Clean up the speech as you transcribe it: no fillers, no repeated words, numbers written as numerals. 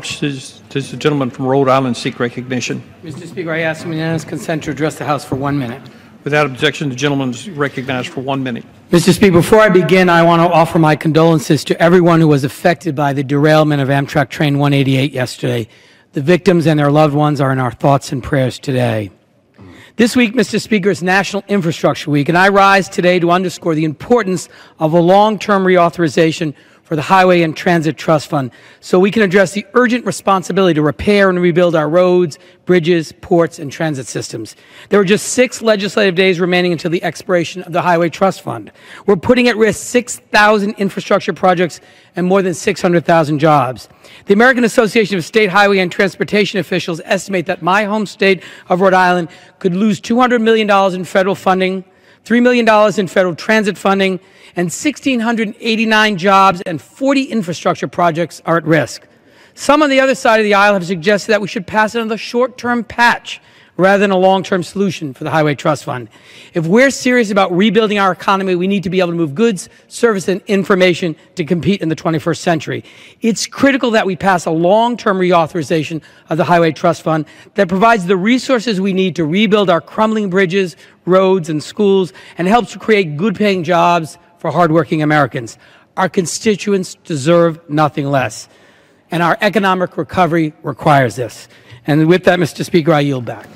Does the gentleman from Rhode Island seek recognition? Mr. Speaker, I ask unanimous consent to address the House for 1 minute. Without objection, the gentleman is recognized for 1 minute. Mr. Speaker, before I begin, I want to offer my condolences to everyone who was affected by the derailment of Amtrak Train 188 yesterday. The victims and their loved ones are in our thoughts and prayers today. This week, Mr. Speaker, is National Infrastructure Week, and I rise today to underscore the importance of a long-term reauthorization for the Highway and Transit Trust Fund so we can address the urgent responsibility to repair and rebuild our roads, bridges, ports, and transit systems. There are just 6 legislative days remaining until the expiration of the Highway Trust Fund. We're putting at risk 6,000 infrastructure projects and more than 600,000 jobs. The American Association of State Highway and Transportation Officials estimate that my home state of Rhode Island could lose $200 million in federal funding, $3 million in federal transit funding, and 1,689 jobs and 40 infrastructure projects are at risk. Some on the other side of the aisle have suggested that we should pass another short-term patch rather than a long-term solution for the Highway Trust Fund. If we're serious about rebuilding our economy, we need to be able to move goods, service, and information to compete in the 21st century. It's critical that we pass a long-term reauthorization of the Highway Trust Fund that provides the resources we need to rebuild our crumbling bridges, roads, and schools, and helps to create good-paying jobs for hardworking Americans. Our constituents deserve nothing less, and our economic recovery requires this. And with that, Mr. Speaker, I yield back.